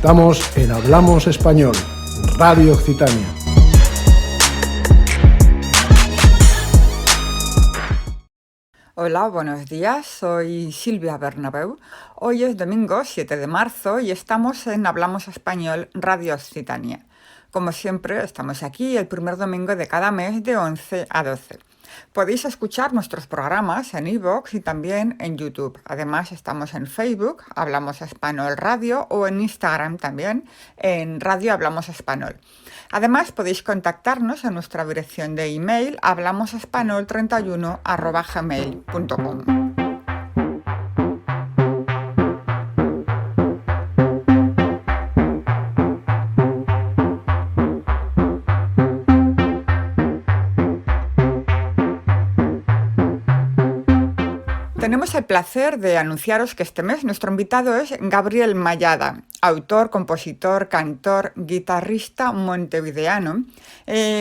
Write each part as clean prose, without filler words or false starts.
Estamos en Hablamos Español, Radio Occitania. Hola, buenos días, soy Silvia Bernabeu. Hoy es domingo 7 de marzo y estamos en Hablamos Español, Radio Occitania. Como siempre, estamos aquí el primer domingo de cada mes de 11 a 12. Podéis escuchar nuestros programas en iVoox y también en YouTube. Además, estamos en Facebook, Hablamos Español Radio, o en Instagram también, en Radio Hablamos Español. Además, podéis contactarnos en nuestra dirección de email hablamosespanol31@gmail.com. Tenemos el placer de anunciaros que este mes nuestro invitado es Gabriel Mayada, autor, compositor, cantor, guitarrista montevideano.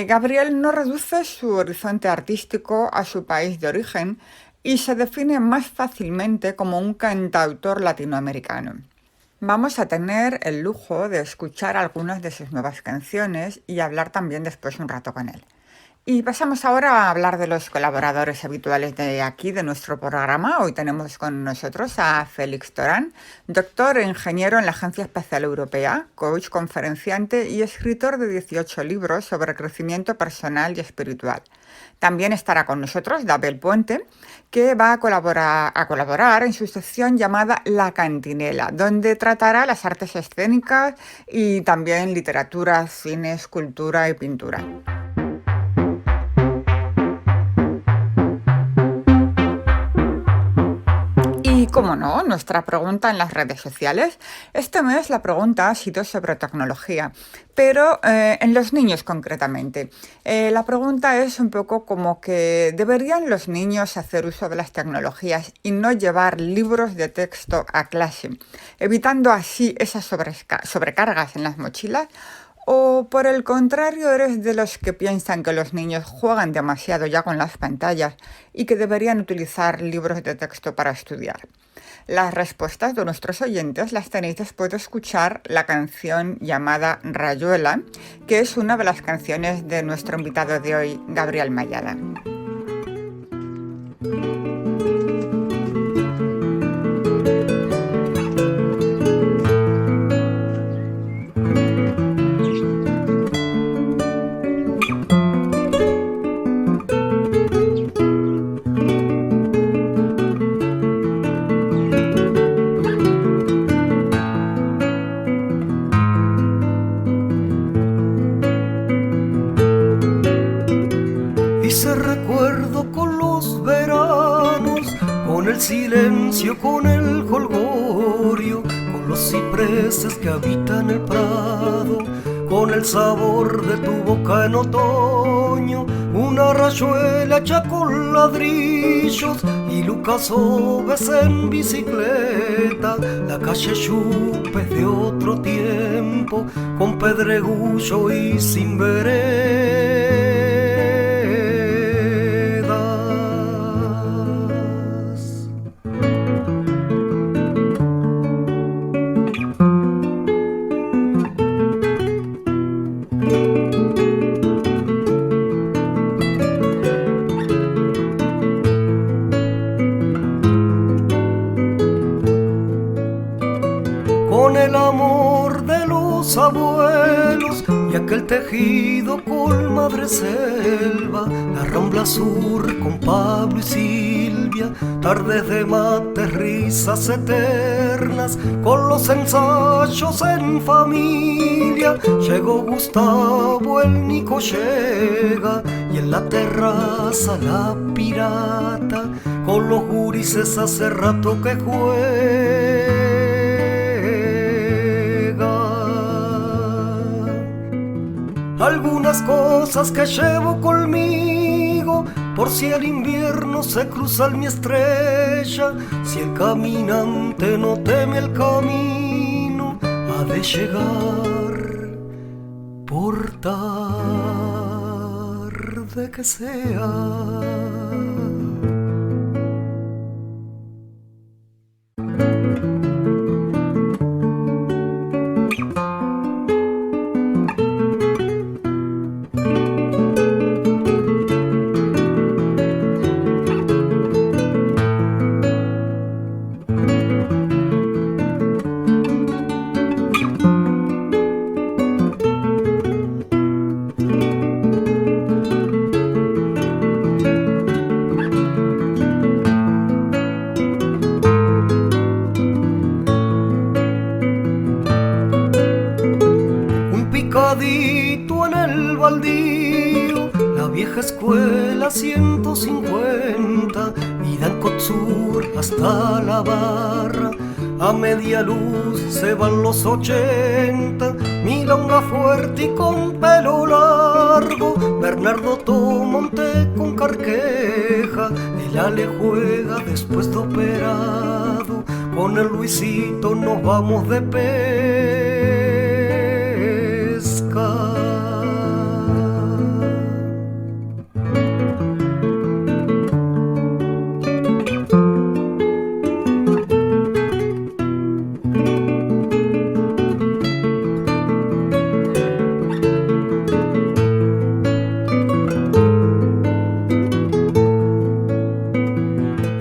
Gabriel no reduce su horizonte artístico a su país de origen y se define más fácilmente como un cantautor latinoamericano. Vamos a tener el lujo de escuchar algunas de sus nuevas canciones y hablar también después un rato con él. Y pasamos ahora a hablar de los colaboradores habituales de aquí, de nuestro programa. Hoy tenemos con nosotros a Félix Torán, doctor e ingeniero en la Agencia Espacial Europea, coach, conferenciante y escritor de 18 libros sobre crecimiento personal y espiritual. También estará con nosotros David Puente, que va a colaborar en su sección llamada La Cantinela, donde tratará las artes escénicas y también literatura, cine, escultura y pintura. Y como no, nuestra pregunta en las redes sociales. Este mes la pregunta ha sido sobre tecnología, pero en los niños concretamente. La pregunta es un poco como que ¿deberían los niños hacer uso de las tecnologías y no llevar libros de texto a clase, evitando así esas sobrecargas en las mochilas? ¿O por el contrario eres de los que piensan que los niños juegan demasiado ya con las pantallas y que deberían utilizar libros de texto para estudiar? Las respuestas de nuestros oyentes las tenéis después de escuchar la canción llamada Rayuela, que es una de las canciones de nuestro invitado de hoy, Gabriel Mayada. Silencio con el jolgorio, con los cipreses que habitan el prado, con el sabor de tu boca en otoño, una rayuela hecha con ladrillos y Lucas Oves en bicicleta, la calle Yupe de otro tiempo, con pedregullo y sin veredas. Abuelos y aquel tejido con madre selva, la Rambla Sur con Pablo y Silvia, tardes de mate, risas eternas, con los ensayos en familia. Llegó Gustavo, el Nico llega, y en la terraza la pirata, con los gurises hace rato que juega. Algunas cosas que llevo conmigo, por si el invierno se cruza mi estrella, si el caminante no teme el camino, ha de llegar por tarde que sea. baldío, la vieja escuela 150, y dan Kotsur hasta la barra. A media luz se van los 80, milonga fuerte y con pelo largo. Bernardo toma un té con carqueja, el Ale juega después de operado. Con el Luisito nos vamos de pesca.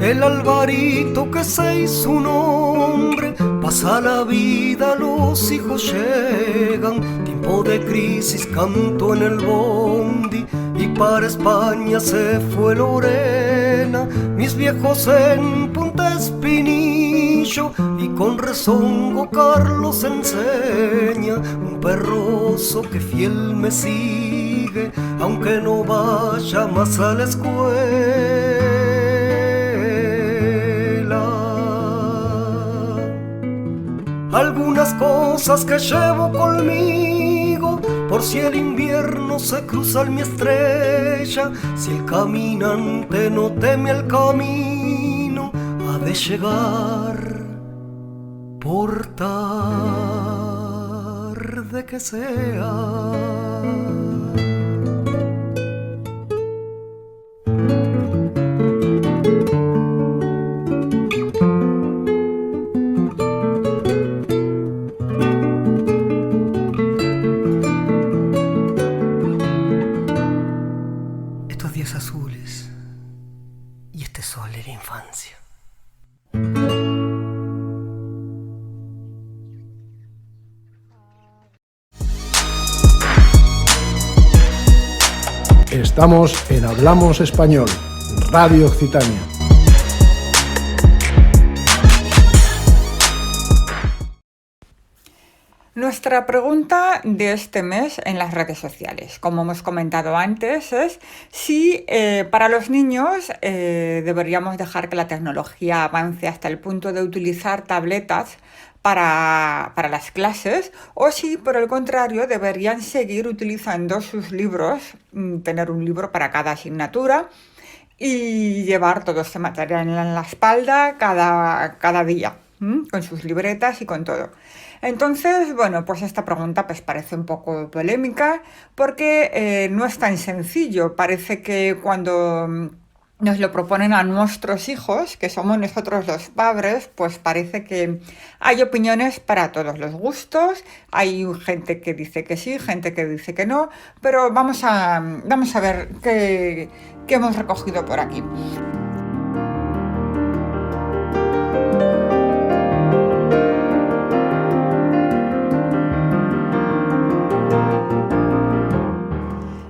El Alvarito que se hizo un hombre, pasa la vida, los hijos llegan. Tiempo de crisis, canto en el bondi, y para España se fue Lorena. Mis viejos en Punta Espinillo, y con rezongo Carlos enseña. Un perroso que fiel me sigue, aunque no vaya más a la escuela. Algunas cosas que llevo conmigo, por si el invierno se cruza en mi estrella. Si el caminante no teme el camino, ha de llegar por tarde que sea. Azules y este sol de la infancia. Estamos en Hablamos Español, Radio Occitania. Nuestra pregunta de este mes en las redes sociales, como hemos comentado antes, es si para los niños deberíamos dejar que la tecnología avance hasta el punto de utilizar tabletas para las clases, o si por el contrario deberían seguir utilizando sus libros, tener un libro para cada asignatura y llevar todo este material en la espalda cada día, con sus libretas y con todo. Entonces, bueno, pues esta pregunta pues parece un poco polémica porque no es tan sencillo. Parece que cuando nos lo proponen a nuestros hijos, que somos nosotros los padres, pues parece que hay opiniones para todos los gustos. Hay gente que dice que sí, gente que dice que no, pero vamos a ver qué hemos recogido por aquí.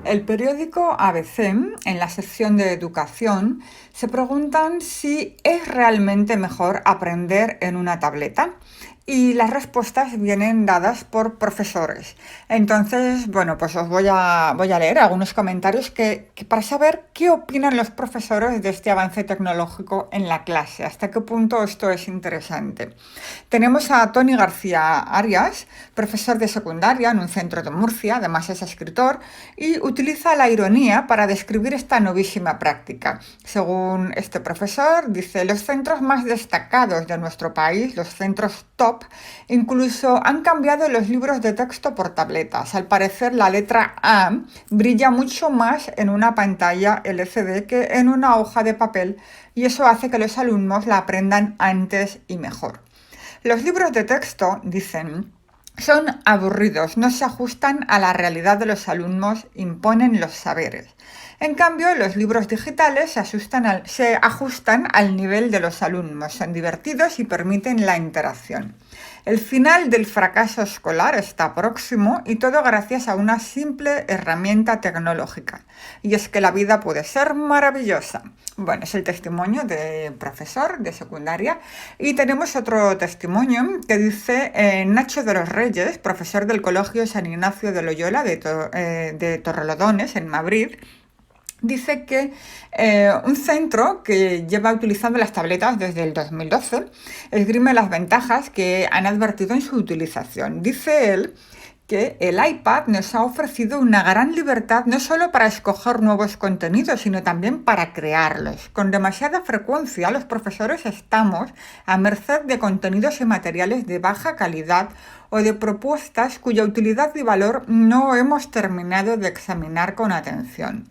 El periódico ABC, en la sección de educación, se preguntan si es realmente mejor aprender en una tableta. Y las respuestas vienen dadas por profesores. Entonces, bueno, pues os voy a leer algunos comentarios que para saber qué opinan los profesores de este avance tecnológico en la clase, hasta qué punto esto es interesante. Tenemos a Tony García Arias, profesor de secundaria en un centro de Murcia, además es escritor, y utiliza la ironía para describir esta novísima práctica. Según este profesor, dice, los centros más destacados de nuestro país, los centros top, incluso han cambiado los libros de texto por tabletas. Al parecer, la letra A brilla mucho más en una pantalla LCD que en una hoja de papel, y eso hace que los alumnos la aprendan antes y mejor. Los libros de texto, dicen, son aburridos, no se ajustan a la realidad de los alumnos, imponen los saberes. En cambio, los libros digitales se ajustan al nivel de los alumnos, son divertidos y permiten la interacción. El final del fracaso escolar está próximo y todo gracias a una simple herramienta tecnológica. Y es que la vida puede ser maravillosa. Bueno, es el testimonio de profesor de secundaria. Y tenemos otro testimonio que dice Nacho de los Reyes, profesor del Colegio San Ignacio de Loyola de Torrelodones, en Madrid. Dice que un centro que lleva utilizando las tabletas desde el 2012 esgrime las ventajas que han advertido en su utilización. Dice él que el iPad nos ha ofrecido una gran libertad no solo para escoger nuevos contenidos, sino también para crearlos. Con demasiada frecuencia los profesores estamos a merced de contenidos y materiales de baja calidad o de propuestas cuya utilidad y valor no hemos terminado de examinar con atención.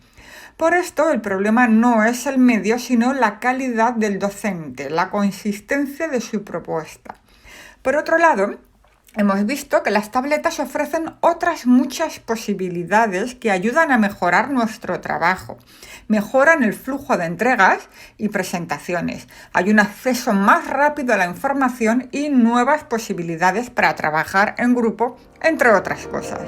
Por esto, el problema no es el medio, sino la calidad del docente, la consistencia de su propuesta. Por otro lado, hemos visto que las tabletas ofrecen otras muchas posibilidades que ayudan a mejorar nuestro trabajo. Mejoran el flujo de entregas y presentaciones. Hay un acceso más rápido a la información y nuevas posibilidades para trabajar en grupo, entre otras cosas.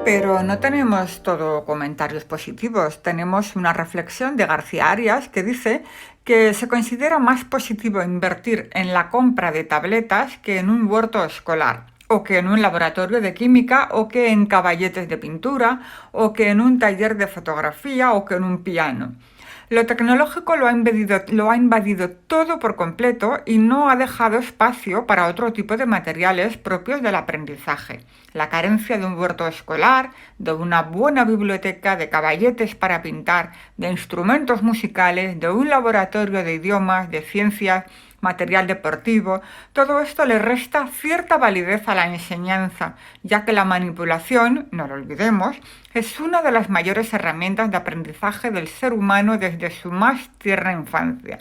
Pero no tenemos todo comentarios positivos. Tenemos una reflexión de García Arias que dice que se considera más positivo invertir en la compra de tabletas que en un huerto escolar, o que en un laboratorio de química, o que en caballetes de pintura, o que en un taller de fotografía, o que en un piano. Lo tecnológico lo ha invadido todo por completo y no ha dejado espacio para otro tipo de materiales propios del aprendizaje. La carencia de un huerto escolar, de una buena biblioteca, de caballetes para pintar, de instrumentos musicales, de un laboratorio de idiomas, de ciencias, material deportivo, todo esto le resta cierta validez a la enseñanza, ya que la manipulación, no lo olvidemos, es una de las mayores herramientas de aprendizaje del ser humano desde su más tierna infancia.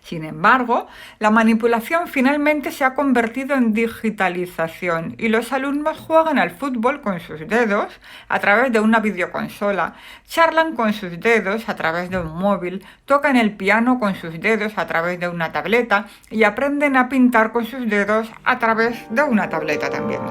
Sin embargo, la manipulación finalmente se ha convertido en digitalización y los alumnos juegan al fútbol con sus dedos a través de una videoconsola, charlan con sus dedos a través de un móvil, tocan el piano con sus dedos a través de una tableta y aprenden a pintar con sus dedos a través de una tableta también.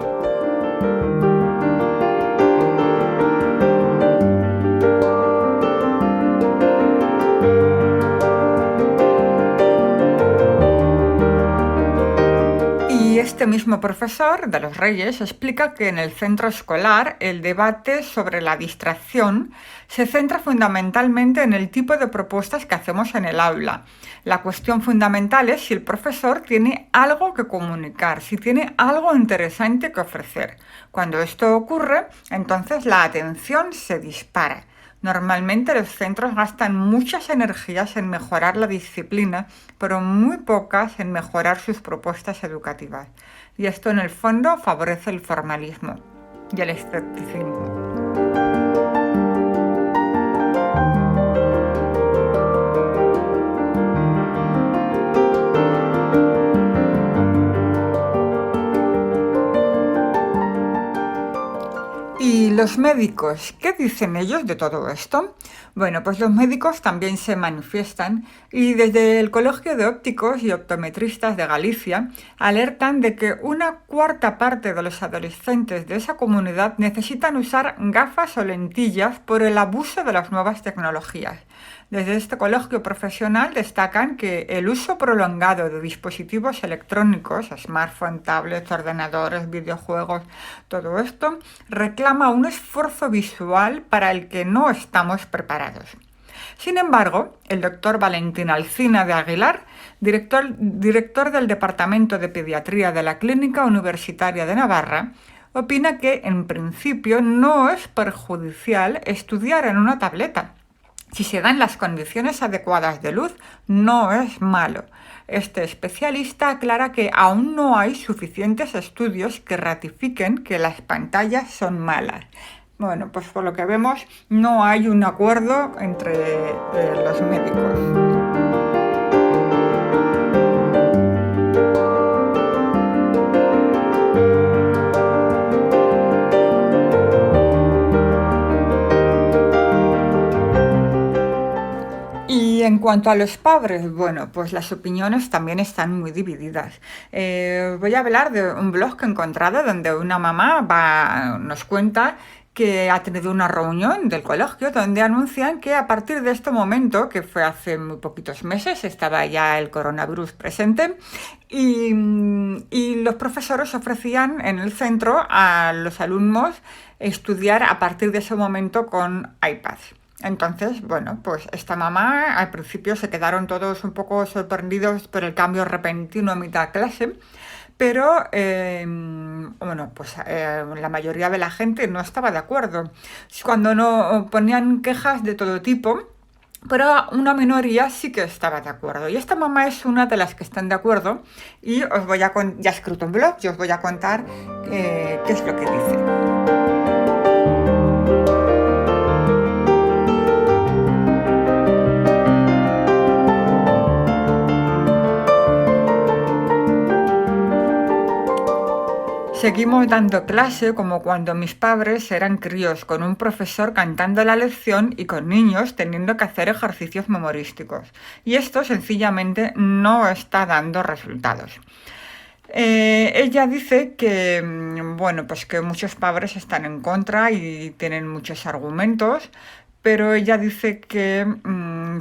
Este mismo profesor de los Reyes explica que en el centro escolar el debate sobre la distracción se centra fundamentalmente en el tipo de propuestas que hacemos en el aula. La cuestión fundamental es si el profesor tiene algo que comunicar, si tiene algo interesante que ofrecer. Cuando esto ocurre, entonces la atención se dispara. Normalmente los centros gastan muchas energías en mejorar la disciplina, pero muy pocas en mejorar sus propuestas educativas. Y esto en el fondo favorece el formalismo y el escepticismo. ¿Y los médicos? ¿Qué dicen ellos de todo esto? Bueno, pues los médicos también se manifiestan y desde el Colegio de Ópticos y Optometristas de Galicia alertan de que una cuarta parte de los adolescentes de esa comunidad necesitan usar gafas o lentillas por el abuso de las nuevas tecnologías. Desde este colegio profesional destacan que el uso prolongado de dispositivos electrónicos, smartphones, tablets, ordenadores, videojuegos, todo esto reclama un esfuerzo visual para el que no estamos preparados. Sin embargo, el doctor Valentín Alsina de Aguilar, director del Departamento de Pediatría de la Clínica Universitaria de Navarra, opina que en principio no es perjudicial estudiar en una tableta. Si se dan las condiciones adecuadas de luz, no es malo. Este especialista aclara que aún no hay suficientes estudios que ratifiquen que las pantallas son malas. Bueno, pues por lo que vemos, no hay un acuerdo entre los médicos. cuanto a los padres, bueno, pues las opiniones también están muy divididas. Voy a hablar de un blog que he encontrado donde una mamá nos cuenta que ha tenido una reunión del colegio donde anuncian que a partir de este momento, que fue hace muy poquitos meses, estaba ya el coronavirus presente, y los profesores ofrecían en el centro a los alumnos estudiar a partir de ese momento con iPad. Entonces, bueno, pues esta mamá al principio se quedaron todos un poco sorprendidos por el cambio repentino a mitad clase, pero bueno, pues la mayoría de la gente no estaba de acuerdo. Cuando no ponían quejas de todo tipo, pero una minoría sí que estaba de acuerdo. Y esta mamá es una de las que están de acuerdo y os voy a ya he escrito un blog y os voy a contar qué es lo que dice. Seguimos dando clase como cuando mis padres eran críos, con un profesor cantando la lección y con niños teniendo que hacer ejercicios memorísticos. Y esto sencillamente no está dando resultados. Ella dice que, bueno, pues que muchos padres están en contra y tienen muchos argumentos, pero ella dice que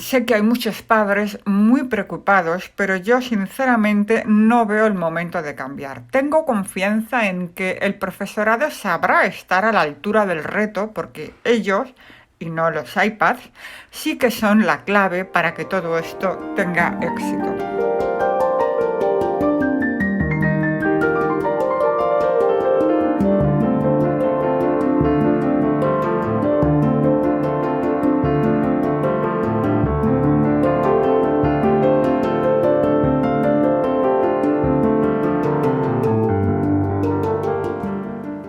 sé que hay muchos padres muy preocupados, pero yo sinceramente no veo el momento de cambiar. Tengo confianza en que el profesorado sabrá estar a la altura del reto porque ellos, y no los iPads, sí que son la clave para que todo esto tenga éxito.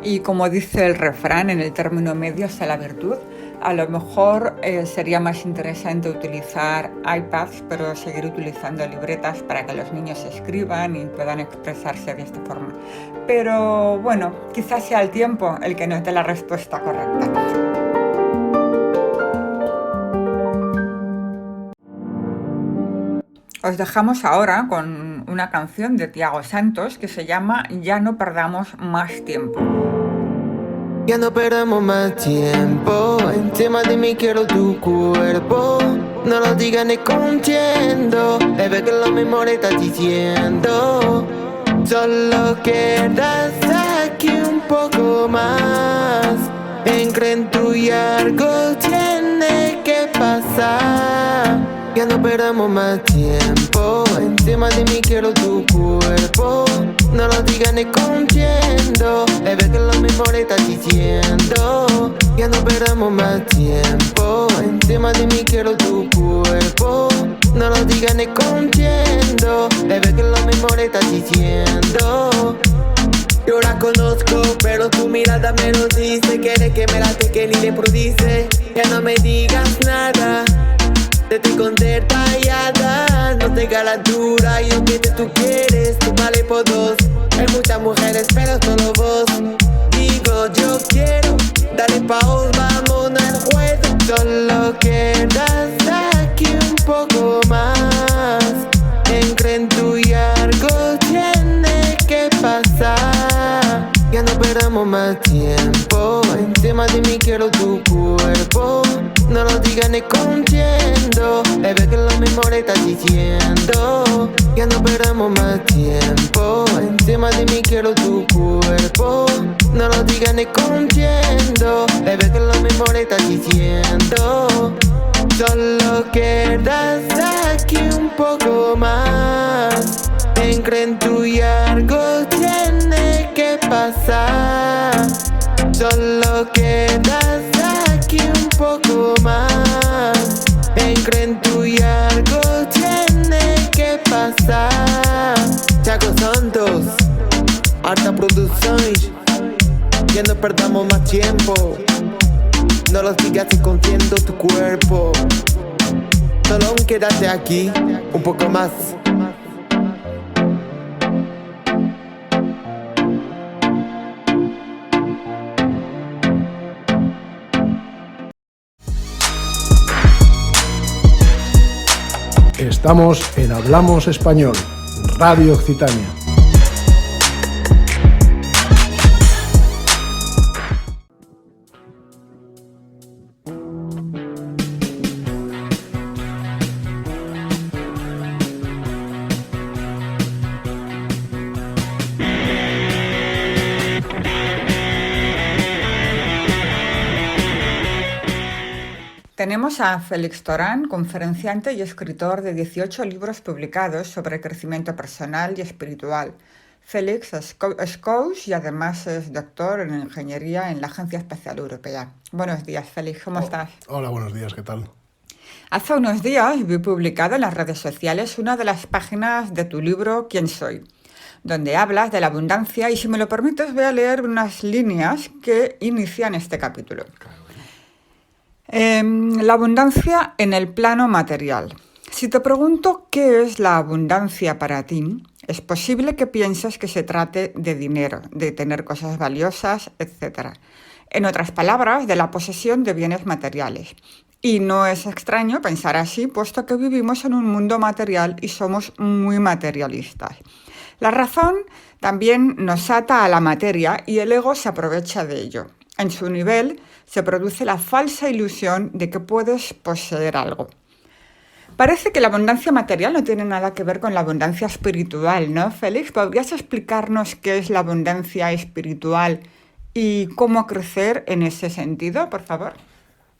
Y como dice el refrán, en el término medio está la virtud. A lo mejor sería más interesante utilizar iPads, pero seguir utilizando libretas para que los niños escriban y puedan expresarse de esta forma. Pero bueno, quizás sea el tiempo el que nos dé la respuesta correcta. Os dejamos ahora con una canción de Tiago Santos que se llama Ya no perdamos más tiempo. Ya no perdamos más tiempo, encima de mí quiero tu cuerpo. No lo digas ni contiendo, es ver que lo mismo le estás diciendo. Solo quedas aquí un poco más. En tú y algo tiene que pasar. Ya no perdamos más tiempo, encima de mí quiero tu cuerpo. No lo digas ni contiendo, es ver que lo mismo le estás diciendo. Ya no perdamos más tiempo, encima de mí quiero tu cuerpo. No lo digas ni contiendo, es ver que lo mismo le estás diciendo. Yo la conozco, pero tu mirada me lo dice. Quiere que me late, que ni te prodice. Ya no me digas nada, te estoy con detallada, no tenga la dura. Y aunque tú quieres, tú vale por dos. Hay muchas mujeres, pero solo vos. Digo, yo quiero, dale pausa, vámonos al juego. Solo quedas aquí un poco más. En tú y algo tiene que pasar. Ya no perdamos más tiempo, encima de mí quiero tu cuerpo. No lo digas ni contiendo, es ver que lo mismo le estás diciendo. Ya no perdamos más tiempo, encima de mí quiero tu cuerpo. No lo digas ni contiendo, es ver que lo mismo le estás diciendo. Solo quedas aquí un poco más. En tú y algo tiene que pasar. Solo quedas aquí un poco más. En tú y algo tiene que pasar. Tiago Santos, alta producción. Ya no perdamos más tiempo. No lo sigas escondiendo tu cuerpo. Solo quédate aquí un poco más. Estamos en Hablamos Español, Radio Occitania. Tenemos a Félix Torán, conferenciante y escritor de 18 libros publicados sobre crecimiento personal y espiritual. Félix es coach y además es doctor en ingeniería en la Agencia Espacial Europea. Buenos días, Félix, ¿cómo estás? Hola, buenos días, ¿qué tal? Hace unos días vi publicado en las redes sociales una de las páginas de tu libro ¿Quién soy?, donde hablas de la abundancia y, si me lo permites, voy a leer unas líneas que inician este capítulo. La abundancia en el plano material. Si te pregunto qué es la abundancia para ti, es posible que pienses que se trate de dinero, de tener cosas valiosas, etc. En otras palabras, de la posesión de bienes materiales. Y no es extraño pensar así, puesto que vivimos en un mundo material y somos muy materialistas. La razón también nos ata a la materia y el ego se aprovecha de ello. En su nivel se produce la falsa ilusión de que puedes poseer algo. Parece que la abundancia material no tiene nada que ver con la abundancia espiritual, ¿no, Félix? ¿Podrías explicarnos qué es la abundancia espiritual y cómo crecer en ese sentido, por favor?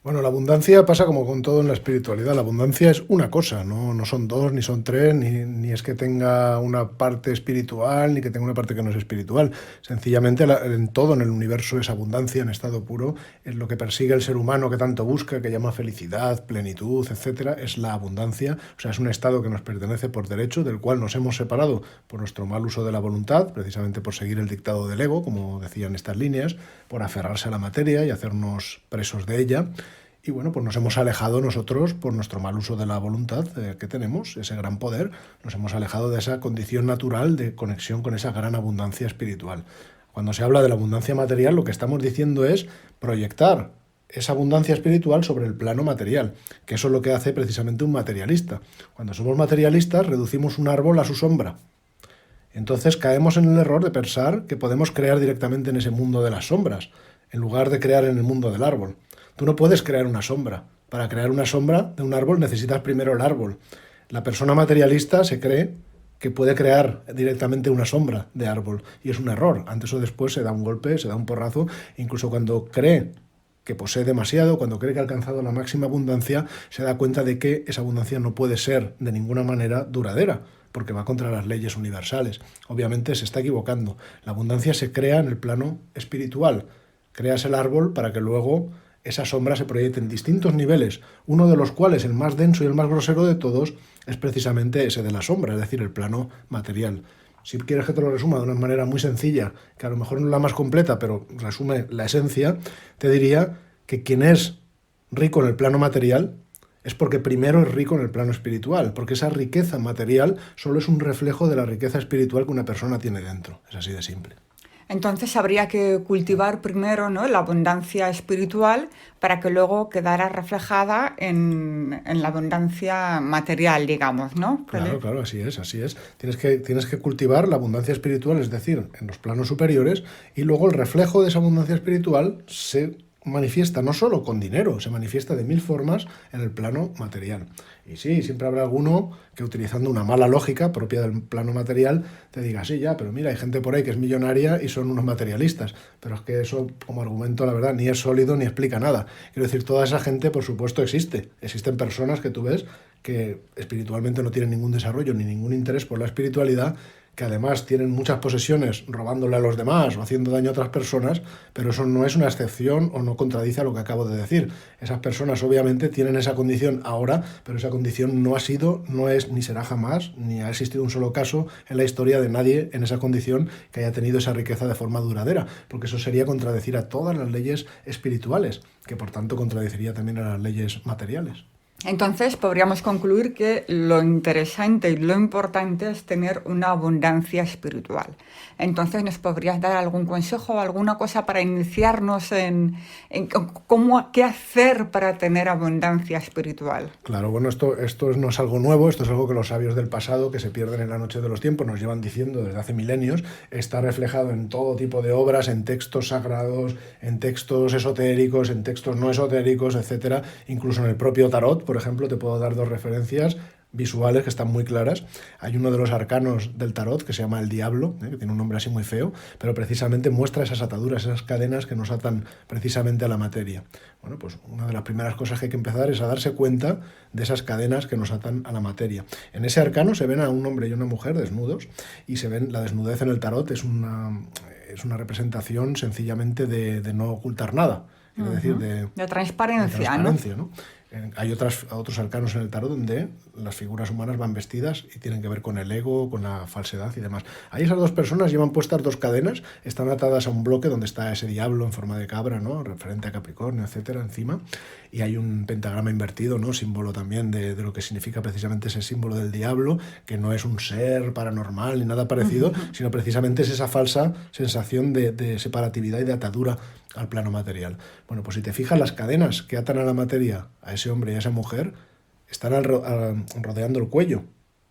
Bueno, la abundancia pasa como con todo en la espiritualidad. La abundancia es una cosa, no son dos, ni son tres, ni es que tenga una parte espiritual, ni que tenga una parte que no es espiritual. Sencillamente, en todo en el universo es abundancia en estado puro. Es lo que persigue el ser humano que tanto busca, que llama felicidad, plenitud, etcétera. Es la abundancia. O sea, es un estado que nos pertenece por derecho, del cual nos hemos separado por nuestro mal uso de la voluntad, precisamente por seguir el dictado del ego, como decían estas líneas, por aferrarse a la materia y hacernos presos de ella. Y bueno, pues nos hemos alejado nosotros, por nuestro mal uso de la voluntad que tenemos, ese gran poder, nos hemos alejado de esa condición natural de conexión con esa gran abundancia espiritual. Cuando se habla de la abundancia material, lo que estamos diciendo es proyectar esa abundancia espiritual sobre el plano material, que eso es lo que hace precisamente un materialista. Cuando somos materialistas, reducimos un árbol a su sombra. Entonces caemos en el error de pensar que podemos crear directamente en ese mundo de las sombras, en lugar de crear en el mundo del árbol. Tú no puedes crear una sombra. Para crear una sombra de un árbol necesitas primero el árbol. La persona materialista se cree que puede crear directamente una sombra de árbol y es un error. Antes o después se da un golpe, se da un porrazo. Incluso cuando cree que posee demasiado, cuando cree que ha alcanzado la máxima abundancia, se da cuenta de que esa abundancia no puede ser de ninguna manera duradera, porque va contra las leyes universales. Obviamente se está equivocando. La abundancia se crea en el plano espiritual. Creas el árbol para que luego esa sombra se proyecta en distintos niveles, uno de los cuales, el más denso y el más grosero de todos, es precisamente ese de la sombra, es decir, el plano material. Si quieres que te lo resuma de una manera muy sencilla, que a lo mejor no es la más completa, pero resume la esencia, te diría que quien es rico en el plano material es porque primero es rico en el plano espiritual, porque esa riqueza material solo es un reflejo de la riqueza espiritual que una persona tiene dentro. Es así de simple. Entonces habría que cultivar primero, ¿no?, la abundancia espiritual para que luego quedara reflejada en la abundancia material, digamos, ¿no? Claro, así es. Tienes que cultivar la abundancia espiritual, es decir, en los planos superiores, y luego el reflejo de esa abundancia espiritual se manifiesta no solo con dinero, se manifiesta de 1000 formas en el plano material. Y sí, siempre habrá alguno que, utilizando una mala lógica propia del plano material, te diga, sí, ya, pero mira, hay gente por ahí que es millonaria y son unos materialistas. Pero es que eso, como argumento, la verdad, ni es sólido ni explica nada. Quiero decir, toda esa gente, por supuesto, existe. Existen personas que tú ves que espiritualmente no tienen ningún desarrollo ni ningún interés por la espiritualidad, que además tienen muchas posesiones robándole a los demás o haciendo daño a otras personas, pero eso no es una excepción o no contradice a lo que acabo de decir. Esas personas obviamente tienen esa condición ahora, pero esa condición no ha sido, no es ni será jamás, ni ha existido un solo caso en la historia de nadie en esa condición que haya tenido esa riqueza de forma duradera, porque eso sería contradecir a todas las leyes espirituales, que por tanto contradeciría también a las leyes materiales. Entonces podríamos concluir que lo interesante y lo importante es tener una abundancia espiritual. Entonces, ¿nos podrías dar algún consejo o alguna cosa para iniciarnos en qué hacer para tener abundancia espiritual? Claro, bueno, esto no es algo nuevo, esto es algo que los sabios del pasado, que se pierden en la noche de los tiempos, nos llevan diciendo desde hace milenios. Está reflejado en todo tipo de obras, en textos sagrados, en textos esotéricos, en textos no esotéricos, etcétera. Incluso en el propio tarot, por ejemplo, te puedo dar 2 referencias visuales que están muy claras. Hay uno de los arcanos del tarot que se llama el Diablo, que tiene un nombre así muy feo, pero precisamente muestra esas ataduras, esas cadenas que nos atan precisamente a la materia. Bueno, pues una de las primeras cosas que hay que empezar es a darse cuenta de esas cadenas que nos atan a la materia. En ese arcano se ven a un hombre y una mujer desnudos, y se ven, la desnudez en el tarot es una representación sencillamente de no ocultar nada, es decir, de transparencia, ¿no? Hay otros arcanos en el tarot donde las figuras humanas van vestidas y tienen que ver con el ego, con la falsedad y demás. Ahí esas 2 personas llevan puestas 2 cadenas, están atadas a un bloque donde está ese diablo en forma de cabra, ¿no? Referente a Capricornio, etcétera, encima. Y hay un pentagrama invertido, ¿no? Símbolo también de lo que significa precisamente ese símbolo del diablo, que no es un ser paranormal ni nada parecido, sino precisamente es esa falsa sensación de separatividad y de atadura al plano material. Bueno, pues si te fijas, las cadenas que atan a la materia a ese hombre y a esa mujer están rodeando el cuello,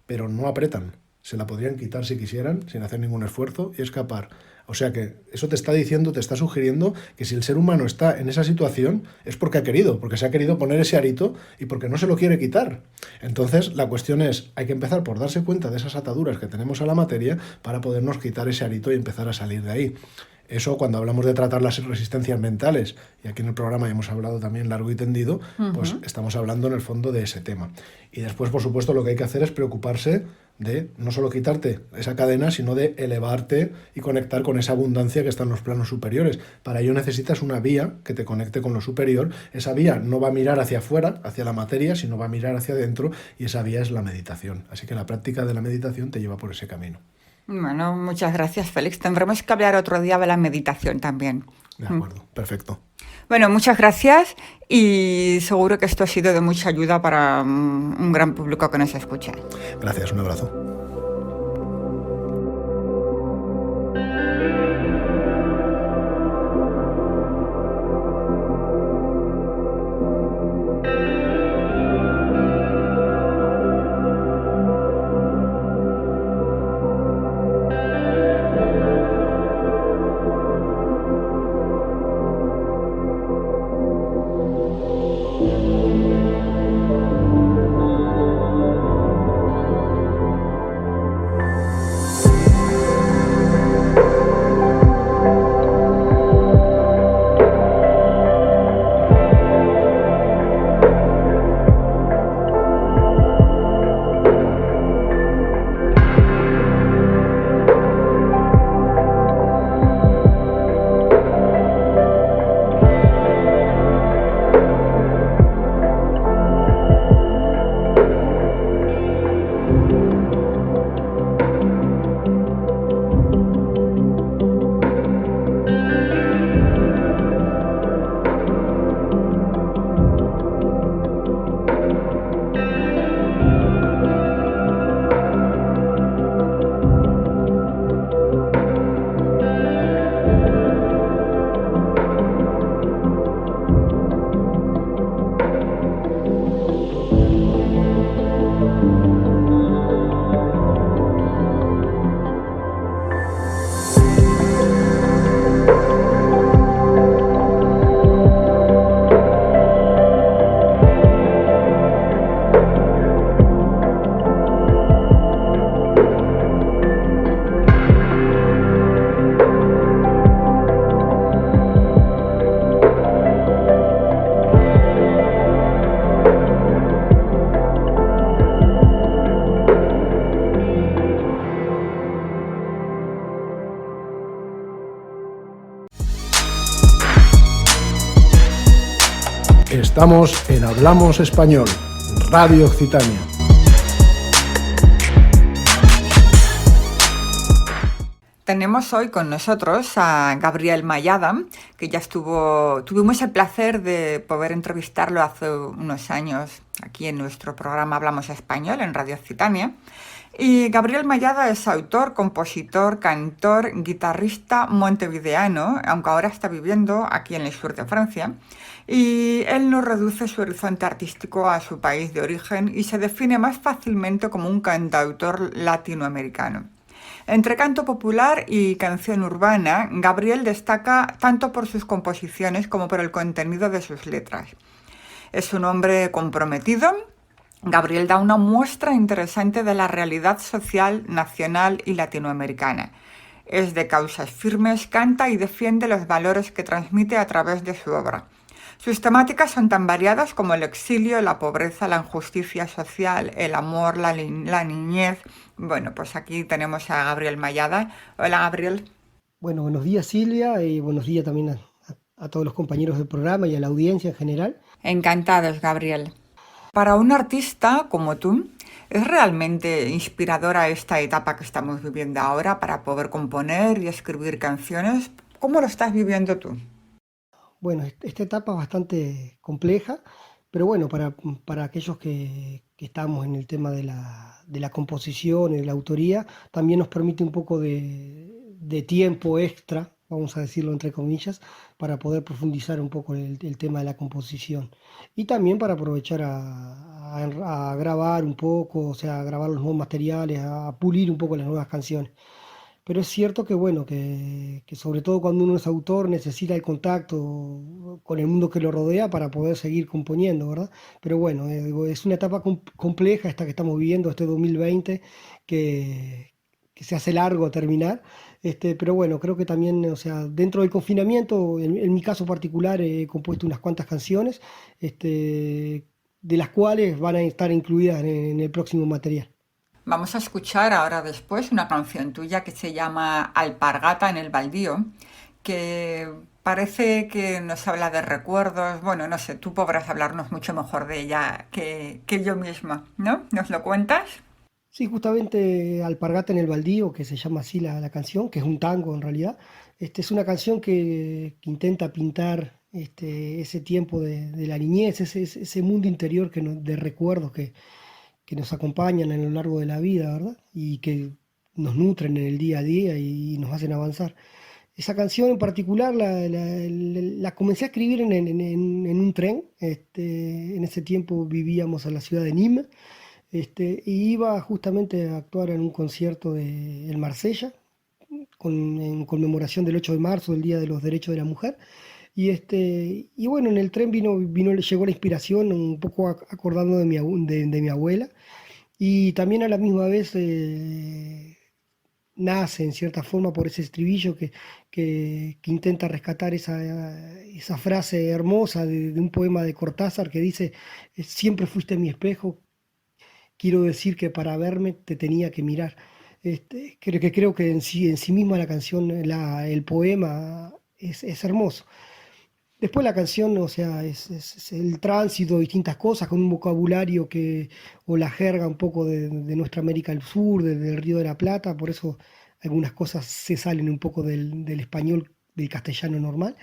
pero no apretan. Se la podrían quitar si quisieran, sin hacer ningún esfuerzo, y escapar. O sea que eso te está diciendo, te está sugiriendo que si el ser humano está en esa situación es porque ha querido, porque se ha querido poner ese arito y porque no se lo quiere quitar. Entonces la cuestión es, hay que empezar por darse cuenta de esas ataduras que tenemos a la materia para podernos quitar ese arito y empezar a salir de ahí. Eso, cuando hablamos de tratar las resistencias mentales, y aquí en el programa ya hemos hablado también largo y tendido, pues estamos hablando en el fondo de ese tema. Y después, por supuesto, lo que hay que hacer es preocuparse de no solo quitarte esa cadena, sino de elevarte y conectar con esa abundancia que está en los planos superiores. Para ello necesitas una vía que te conecte con lo superior. Esa vía no va a mirar hacia afuera, hacia la materia, sino va a mirar hacia adentro, y esa vía es la meditación. Así que la práctica de la meditación te lleva por ese camino. Bueno, muchas gracias, Félix. Tendremos que hablar otro día de la meditación también. De acuerdo, perfecto. Bueno, muchas gracias, y seguro que esto ha sido de mucha ayuda para un gran público que nos escucha. Gracias, un abrazo. Estamos en Hablamos Español, Radio Occitania. Tenemos hoy con nosotros a Gabriel Mayada, que ya tuvimos el placer de poder entrevistarlo hace unos años aquí en nuestro programa Hablamos Español en Radio Occitania. Y Gabriel Mayada es autor, compositor, cantor, guitarrista montevideano, aunque ahora está viviendo aquí en el sur de Francia. Y él no reduce su horizonte artístico a su país de origen y se define más fácilmente como un cantautor latinoamericano. Entre canto popular y canción urbana, Gabriel destaca tanto por sus composiciones como por el contenido de sus letras. Es un hombre comprometido. Gabriel da una muestra interesante de la realidad social nacional y latinoamericana. Es de causas firmes, canta y defiende los valores que transmite a través de su obra. Sus temáticas son tan variadas como el exilio, la pobreza, la injusticia social, el amor, la niñez. Bueno, pues aquí tenemos a Gabriel Mayada. Hola, Gabriel. Bueno, buenos días Silvia y buenos días también a todos los compañeros del programa y a la audiencia en general. Encantados, Gabriel. Para un artista como tú, ¿es realmente inspiradora esta etapa que estamos viviendo ahora para poder componer y escribir canciones? ¿Cómo lo estás viviendo tú? Bueno, esta etapa es bastante compleja, pero bueno, para aquellos que estamos en el tema de la composición y de la autoría, también nos permite un poco de tiempo extra, vamos a decirlo entre comillas, para poder profundizar un poco el tema de la composición. Y también para aprovechar a grabar un poco, o sea, a grabar los nuevos materiales, a pulir un poco las nuevas canciones. Pero es cierto que, bueno, que sobre todo cuando uno es autor necesita el contacto con el mundo que lo rodea para poder seguir componiendo, ¿verdad? Pero bueno, es una etapa compleja esta que estamos viviendo, este 2020, que se hace largo a terminar. Pero bueno, creo que también, o sea, dentro del confinamiento, en mi caso particular, he compuesto unas cuantas canciones, de las cuales van a estar incluidas en el próximo material. Vamos a escuchar ahora después una canción tuya que se llama Alpargata en el baldío, que parece que nos habla de recuerdos. Bueno, no sé, tú podrás hablarnos mucho mejor de ella que yo misma, ¿no? ¿Nos lo cuentas? Sí, justamente Alpargata en el baldío, que se llama así la canción, que es un tango en realidad. Es una canción que intenta pintar ese tiempo de la niñez, ese mundo interior de recuerdos que nos acompañan a lo largo de la vida, ¿verdad? Y que nos nutren en el día a día y nos hacen avanzar. Esa canción en particular la comencé a escribir en un tren. En ese tiempo vivíamos en la ciudad de Nîmes, y iba justamente a actuar en un concierto en Marsella, en conmemoración del 8 de marzo, del Día de los Derechos de la Mujer. Y bueno, en el tren llegó la inspiración, un poco acordando de mi abuela, y también a la misma vez nace en cierta forma por ese estribillo que intenta rescatar esa frase hermosa de un poema de Cortázar que dice: Siempre fuiste mi espejo, quiero decir que para verme te tenía que mirar". Creo que en sí misma la canción, el poema es hermoso. Después la canción, o sea, es el tránsito de distintas cosas, con un vocabulario o la jerga un poco de nuestra América del Sur, del Río de la Plata, por eso algunas cosas se salen un poco del español, del castellano normal.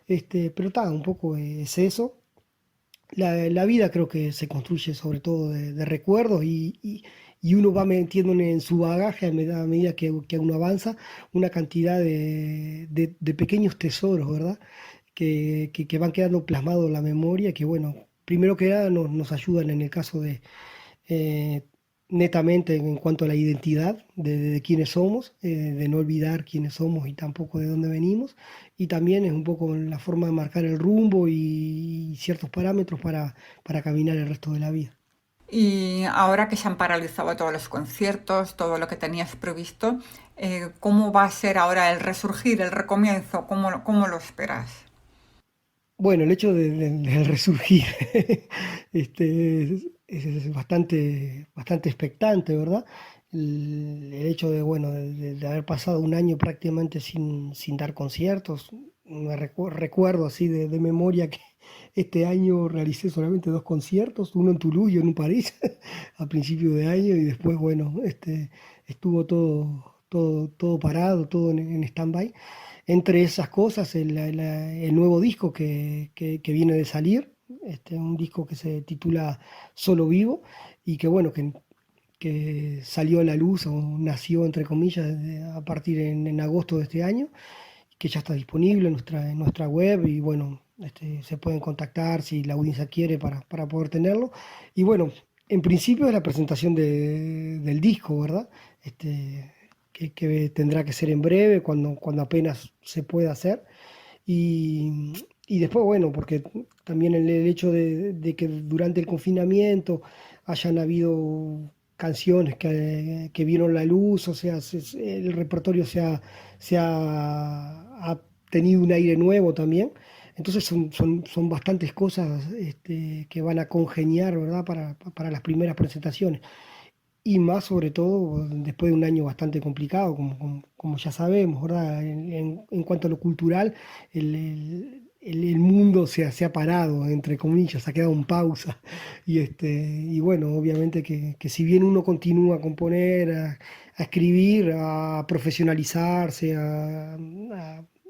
Pero está, un poco es eso. La vida creo que se construye sobre todo de recuerdos y uno va metiendo en su bagaje a medida que uno avanza una cantidad de pequeños tesoros, ¿verdad? Que van quedando plasmados en la memoria, que bueno, primero que nada nos ayudan en el caso eh, netamente en cuanto a la identidad de quiénes somos, de no olvidar quiénes somos y tampoco de dónde venimos, y también es un poco la forma de marcar el rumbo y ciertos parámetros para caminar el resto de la vida. Y ahora que se han paralizado todos los conciertos, todo lo que tenías previsto, ¿cómo va a ser ahora el resurgir, el recomienzo? ¿Cómo lo esperas? Bueno, el hecho del resurgir es bastante expectante, ¿verdad? El hecho bueno, de haber pasado un año prácticamente sin dar conciertos. Recuerdo así de memoria que este año realicé solamente 2 conciertos, uno en Toulouse y uno en París, a principio de año, y después, bueno, estuvo todo parado, todo en stand-by. Entre esas cosas, el nuevo disco que viene de salir, un disco que se titula Solo Vivo y que bueno, que salió a la luz o nació entre comillas a partir en agosto de este año, que ya está disponible en nuestra web y bueno, se pueden contactar si la audiencia quiere para poder tenerlo. Y bueno, en principio es la presentación del disco, ¿verdad? Que tendrá que ser en breve, cuando apenas se pueda hacer. Y después, bueno, porque también el hecho de que durante el confinamiento hayan habido canciones que vieron la luz, o sea, el repertorio ha tenido un aire nuevo también. Entonces son bastantes cosas que van a congeniar, ¿verdad? Para las primeras presentaciones. Y más sobre todo después de un año bastante complicado, como ya sabemos, ¿verdad? En cuanto a lo cultural, el mundo se ha parado, entre comillas, ha quedado en pausa. Y bueno, obviamente que si bien uno continúa a componer, a escribir, a profesionalizarse,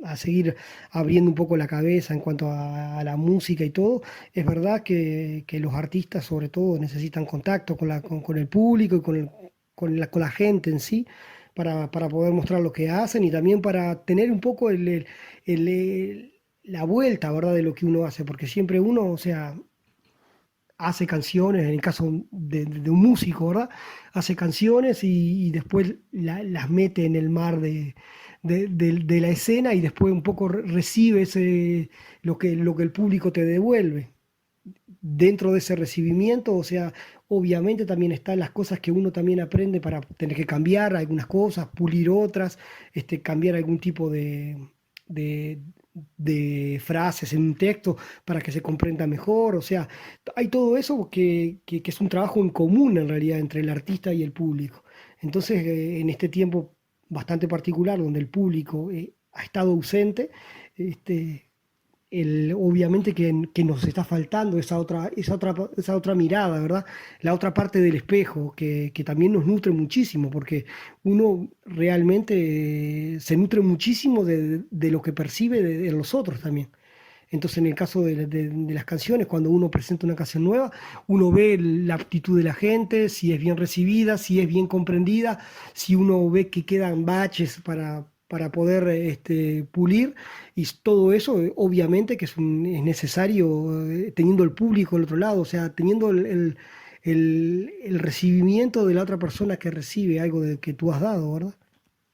a seguir abriendo un poco la cabeza en cuanto a la música y todo, es verdad que los artistas sobre todo necesitan contacto con el público y con la gente en sí para poder mostrar lo que hacen y también para tener un poco la vuelta, ¿verdad? De lo que uno hace, porque siempre uno, o sea, hace canciones, en el caso de un músico, ¿verdad? Hace canciones y después las mete en el mar de la escena y después un poco recibe lo que el público te devuelve. Dentro de ese recibimiento, o sea, obviamente también están las cosas que uno también aprende para tener que cambiar algunas cosas, pulir otras, cambiar algún tipo de, de frases en un texto para que se comprenda mejor, o sea, hay todo eso que es un trabajo en común en realidad entre el artista y el público. Entonces, en este tiempo bastante particular donde el público ha estado ausente, obviamente que nos está faltando esa otra mirada, ¿verdad? La otra parte del espejo que también nos nutre muchísimo, porque uno realmente se nutre muchísimo de lo que percibe de los otros también. Entonces, en el caso de las canciones, cuando uno presenta una canción nueva, uno ve la aptitud de la gente, si es bien recibida, si es bien comprendida, si uno ve que quedan baches para poder pulir, y todo eso, obviamente, que es necesario teniendo el público al otro lado, o sea, teniendo el recibimiento de la otra persona que recibe algo que tú has dado, ¿verdad?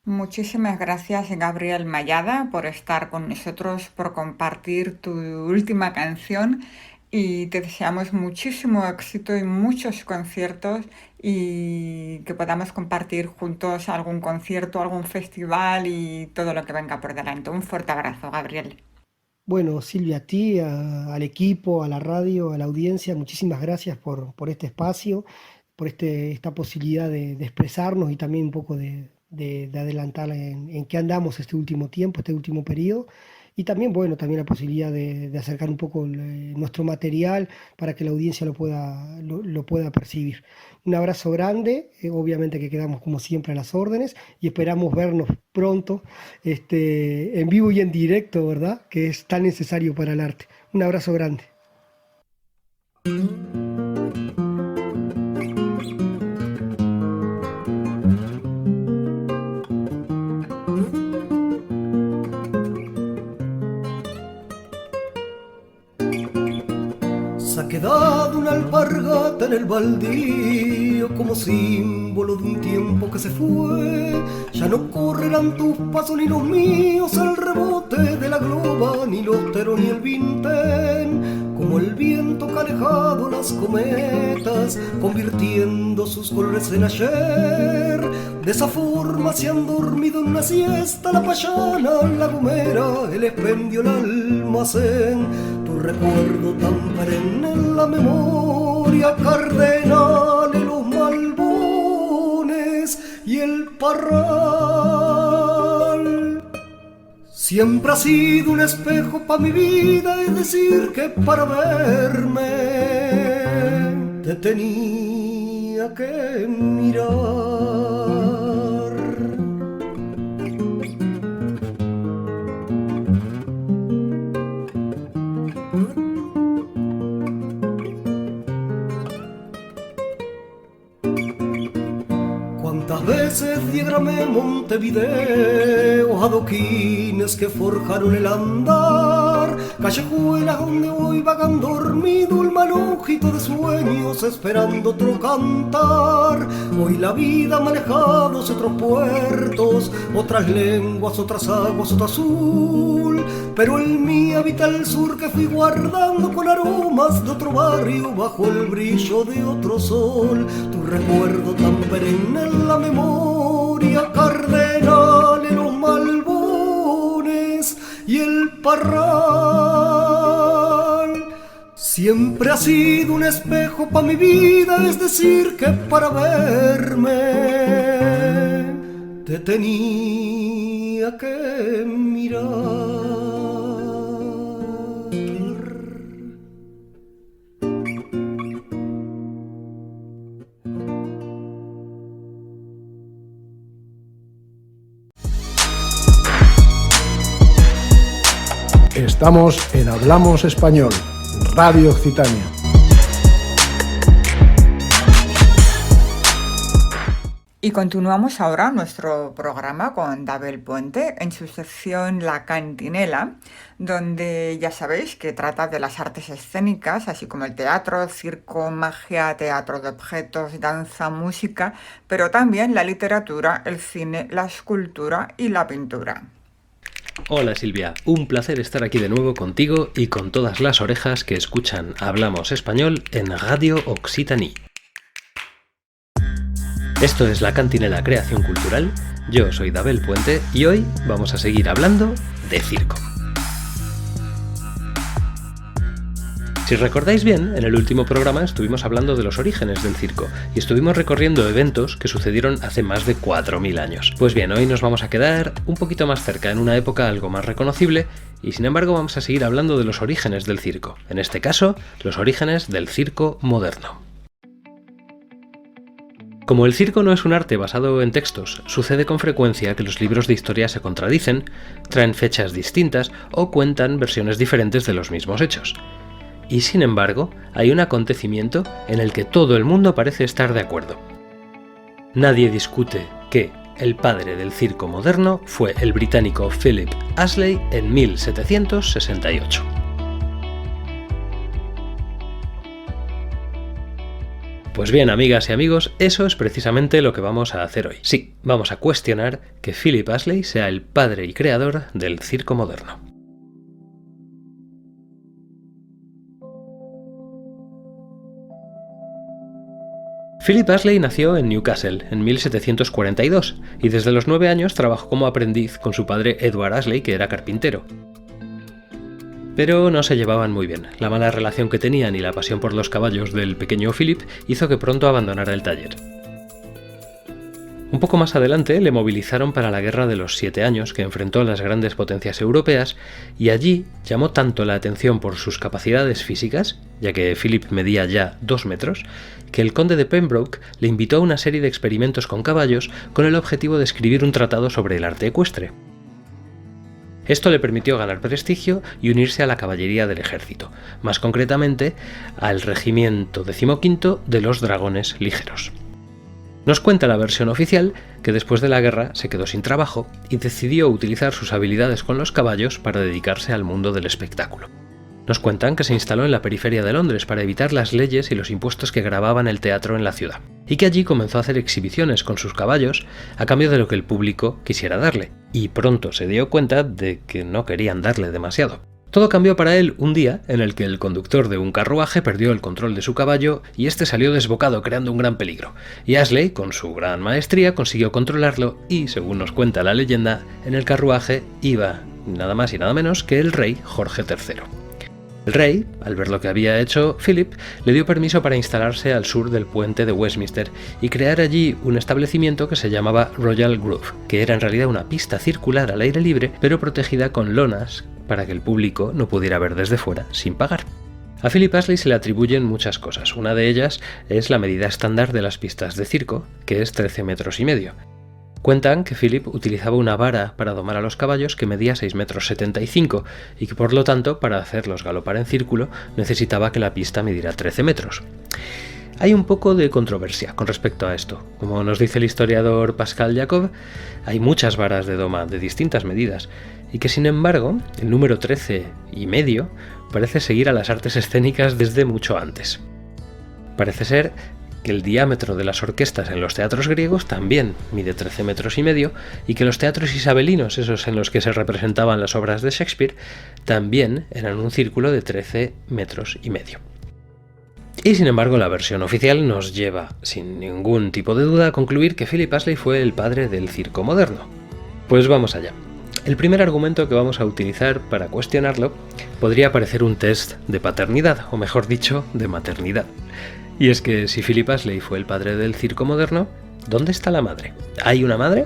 Muchísimas gracias, Gabriel Mayada, por estar con nosotros, por compartir tu última canción y te deseamos muchísimo éxito y muchos conciertos y que podamos compartir juntos algún concierto, algún festival y todo lo que venga por delante. Un fuerte abrazo, Gabriel. Bueno, Silvia, a ti, al equipo, a la radio, a la audiencia, muchísimas gracias por este espacio, por esta posibilidad de expresarnos y también un poco de adelantar en qué andamos este último tiempo, este último periodo. Y también, bueno, también la posibilidad de acercar un poco nuestro material para que la audiencia lo pueda percibir. Un abrazo grande, obviamente que quedamos como siempre a las órdenes y esperamos vernos pronto en vivo y en directo, ¿verdad? Que es tan necesario para el arte. Un abrazo grande. Se ha quedado una alpargata en el baldío como símbolo de un tiempo que se fue. Ya no correrán tus pasos ni los míos al rebote de la globa, ni los teros ni el vintén. Como el viento que ha alejado las cometas, convirtiendo sus colores en ayer. De esa forma se han dormido en una siesta la payana, la gomera, el expendio, el almacén. Tu recuerdo tan perenne en la memoria, cardenales, los malbones y el parral. Siempre ha sido un espejo para mi vida, es decir que para verme te tenía que mirar. Cuántas veces diagramé Montevideo, adoquines que forjaron el andar, callejuelas donde hoy vagan dormido el manojito de sueños esperando otro cantar. Hoy la vida manejados otros puertos, otras lenguas, otras aguas, otro azul, pero el mío habita el sur que fui guardando con aromas de otro barrio bajo el brillo de otro sol. Tu recuerdo tan perenne en la memoria, cardenal en los malbones y el parral. Siempre ha sido un espejo pa' mi vida, es decir que para verme te tenía que mirar. Estamos en Hablamos Español, Radio Occitania. Y continuamos ahora nuestro programa con Dabel Puente en su sección La Cantinela, donde ya sabéis que trata de las artes escénicas, así como el teatro, circo, magia, teatro de objetos, danza, música, pero también la literatura, el cine, la escultura y la pintura. Hola Silvia, un placer estar aquí de nuevo contigo y con todas las orejas que escuchan Hablamos Español en Radio Occitanie. Esto es La Cantinela Creación Cultural, yo soy Dabel Puente y hoy vamos a seguir hablando de circo. Si recordáis bien, en el último programa estuvimos hablando de los orígenes del circo y estuvimos recorriendo eventos que sucedieron hace más de 4.000 años. Pues bien, hoy nos vamos a quedar un poquito más cerca, en una época algo más reconocible, y sin embargo vamos a seguir hablando de los orígenes del circo. En este caso, los orígenes del circo moderno. Como el circo no es un arte basado en textos, sucede con frecuencia que los libros de historia se contradicen, traen fechas distintas o cuentan versiones diferentes de los mismos hechos. Y sin embargo, hay un acontecimiento en el que todo el mundo parece estar de acuerdo. Nadie discute que el padre del circo moderno fue el británico Philip Astley en 1768. Pues bien, amigas y amigos, eso es precisamente lo que vamos a hacer hoy. Sí, vamos a cuestionar que Philip Astley sea el padre y creador del circo moderno. Philip Astley nació en Newcastle en 1742 y desde los 9 años trabajó como aprendiz con su padre Edward Astley, que era carpintero. Pero no se llevaban muy bien. La mala relación que tenían y la pasión por los caballos del pequeño Philip hizo que pronto abandonara el taller. Un poco más adelante le movilizaron para la Guerra de los 7 Años que enfrentó a las grandes potencias europeas y allí llamó tanto la atención por sus capacidades físicas, ya que Philip medía ya 2 metros, que el conde de Pembroke le invitó a una serie de experimentos con caballos con el objetivo de escribir un tratado sobre el arte ecuestre. Esto le permitió ganar prestigio y unirse a la caballería del ejército, más concretamente al regimiento 15º de los Dragones Ligeros. Nos cuenta la versión oficial que después de la guerra se quedó sin trabajo y decidió utilizar sus habilidades con los caballos para dedicarse al mundo del espectáculo. Nos cuentan que se instaló en la periferia de Londres para evitar las leyes y los impuestos que gravaban el teatro en la ciudad, y que allí comenzó a hacer exhibiciones con sus caballos a cambio de lo que el público quisiera darle, y pronto se dio cuenta de que no querían darle demasiado. Todo cambió para él un día en el que el conductor de un carruaje perdió el control de su caballo y este salió desbocado creando un gran peligro. Y Astley, con su gran maestría, consiguió controlarlo y, según nos cuenta la leyenda, en el carruaje iba nada más y nada menos que el rey Jorge III. El rey, al ver lo que había hecho Philip, le dio permiso para instalarse al sur del puente de Westminster y crear allí un establecimiento que se llamaba Royal Grove, que era en realidad una pista circular al aire libre, pero protegida con lonas para que el público no pudiera ver desde fuera sin pagar. A Philip Astley se le atribuyen muchas cosas. Una de ellas es la medida estándar de las pistas de circo, que es 13,5 metros. Cuentan que Philip utilizaba una vara para domar a los caballos que medía 6,75 metros y que por lo tanto para hacerlos galopar en círculo necesitaba que la pista midiera 13 metros. Hay un poco de controversia con respecto a esto. Como nos dice el historiador Pascal Jacob, hay muchas varas de doma de distintas medidas y que sin embargo el número 13,5 parece seguir a las artes escénicas desde mucho antes. Parece ser que el diámetro de las orquestas en los teatros griegos también mide 13,5 metros y que los teatros isabelinos, esos en los que se representaban las obras de Shakespeare, también eran un círculo de 13,5 metros. Y sin embargo la versión oficial nos lleva, sin ningún tipo de duda, a concluir que Philip Astley fue el padre del circo moderno. Pues vamos allá. El primer argumento que vamos a utilizar para cuestionarlo podría parecer un test de paternidad, o mejor dicho, de maternidad. Y es que si Philip Astley fue el padre del circo moderno, ¿dónde está la madre? ¿Hay una madre?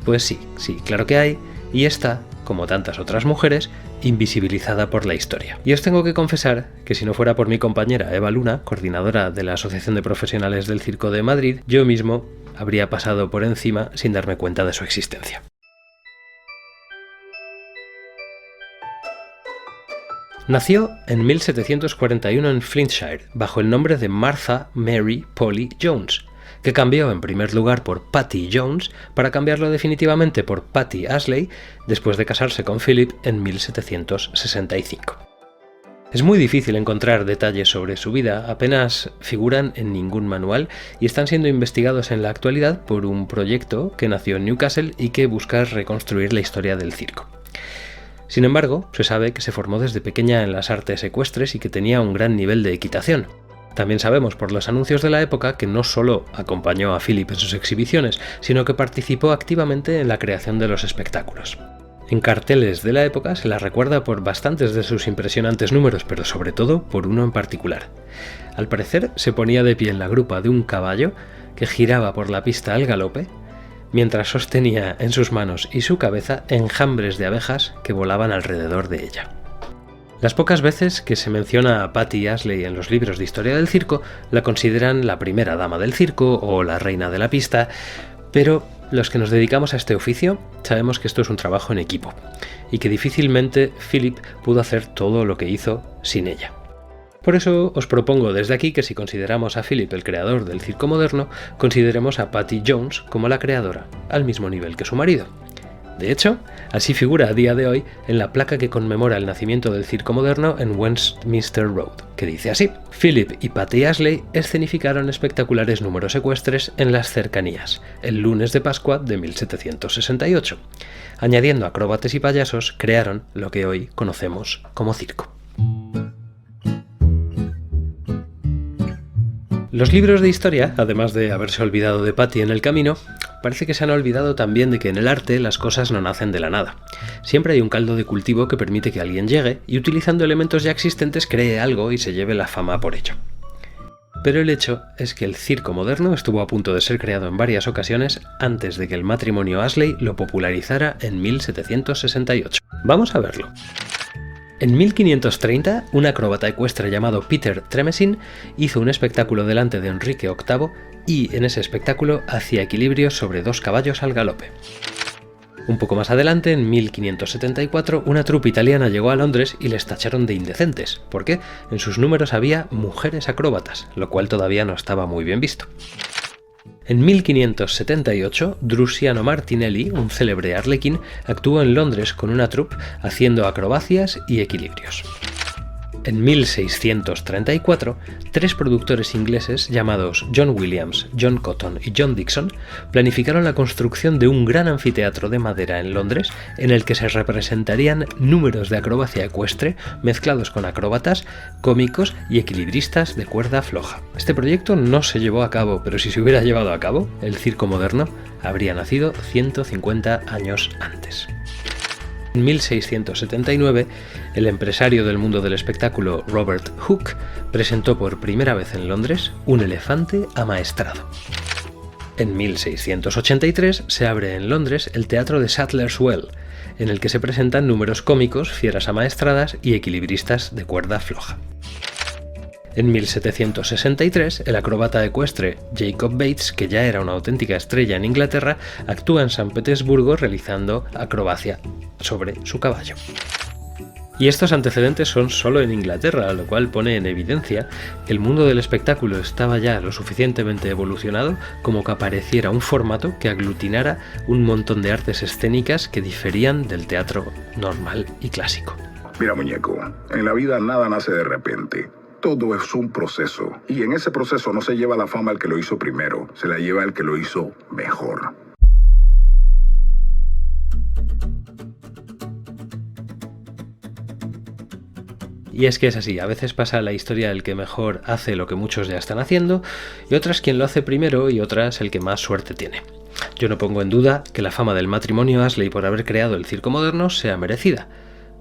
Pues sí, claro que hay, y está, como tantas otras mujeres, invisibilizada por la historia. Y os tengo que confesar que si no fuera por mi compañera Eva Luna, coordinadora de la Asociación de Profesionales del Circo de Madrid, yo mismo habría pasado por encima sin darme cuenta de su existencia. Nació en 1741 en Flintshire, bajo el nombre de Martha Mary Polly Jones, que cambió en primer lugar por Patty Jones para cambiarlo definitivamente por Patty Astley después de casarse con Philip en 1765. Es muy difícil encontrar detalles sobre su vida, apenas figuran en ningún manual y están siendo investigados en la actualidad por un proyecto que nació en Newcastle y que busca reconstruir la historia del circo. Sin embargo, se sabe que se formó desde pequeña en las artes ecuestres y que tenía un gran nivel de equitación. También sabemos por los anuncios de la época que no solo acompañó a Philip en sus exhibiciones, sino que participó activamente en la creación de los espectáculos. En carteles de la época se la recuerda por bastantes de sus impresionantes números, pero sobre todo por uno en particular. Al parecer se ponía de pie en la grupa de un caballo que giraba por la pista al galope, mientras sostenía en sus manos y su cabeza enjambres de abejas que volaban alrededor de ella. Las pocas veces que se menciona a Patty Astley en los libros de historia del circo, la consideran la primera dama del circo o la reina de la pista, pero los que nos dedicamos a este oficio sabemos que esto es un trabajo en equipo y que difícilmente Philip pudo hacer todo lo que hizo sin ella. Por eso os propongo desde aquí que si consideramos a Philip el creador del circo moderno, consideremos a Patty Jones como la creadora, al mismo nivel que su marido. De hecho, así figura a día de hoy en la placa que conmemora el nacimiento del circo moderno en Westminster Road, que dice así: Philip y Patty Astley escenificaron espectaculares números ecuestres en las cercanías, el lunes de Pascua de 1768. Añadiendo acróbatas y payasos, crearon lo que hoy conocemos como circo. Los libros de historia, además de haberse olvidado de Patty en el camino, parece que se han olvidado también de que en el arte las cosas no nacen de la nada. Siempre hay un caldo de cultivo que permite que alguien llegue y utilizando elementos ya existentes cree algo y se lleve la fama por ello. Pero el hecho es que el circo moderno estuvo a punto de ser creado en varias ocasiones antes de que el matrimonio Astley lo popularizara en 1768. Vamos a verlo. En 1530, un acróbata ecuestre llamado Peter Tremesin hizo un espectáculo delante de Enrique VIII y en ese espectáculo hacía equilibrios sobre 2 caballos al galope. Un poco más adelante, en 1574, una troupe italiana llegó a Londres y les tacharon de indecentes, porque en sus números había mujeres acróbatas, lo cual todavía no estaba muy bien visto. En 1578, Drusiano Martinelli, un célebre arlequín, actuó en Londres con una troupe haciendo acrobacias y equilibrios. En 1634, 3 productores ingleses llamados John Williams, John Cotton y John Dixon planificaron la construcción de un gran anfiteatro de madera en Londres en el que se representarían números de acrobacia ecuestre mezclados con acróbatas, cómicos y equilibristas de cuerda floja. Este proyecto no se llevó a cabo, pero si se hubiera llevado a cabo, el circo moderno habría nacido 150 años antes. En 1679, el empresario del mundo del espectáculo Robert Hooke presentó por primera vez en Londres un elefante amaestrado. En 1683 se abre en Londres el Teatro de Sadler's Well, en el que se presentan números cómicos, fieras amaestradas y equilibristas de cuerda floja. En 1763, el acróbata ecuestre Jacob Bates, que ya era una auténtica estrella en Inglaterra, actúa en San Petersburgo realizando acrobacia sobre su caballo. Y estos antecedentes son solo en Inglaterra, lo cual pone en evidencia que el mundo del espectáculo estaba ya lo suficientemente evolucionado como que apareciera un formato que aglutinara un montón de artes escénicas que diferían del teatro normal y clásico. Mira, muñeco, en la vida nada nace de repente. Todo es un proceso. Y en ese proceso no se lleva la fama el que lo hizo primero, se la lleva el que lo hizo mejor. Y es que es así, a veces pasa la historia el que mejor hace lo que muchos ya están haciendo, y otras quien lo hace primero y otras el que más suerte tiene. Yo no pongo en duda que la fama del matrimonio Astley por haber creado el circo moderno sea merecida.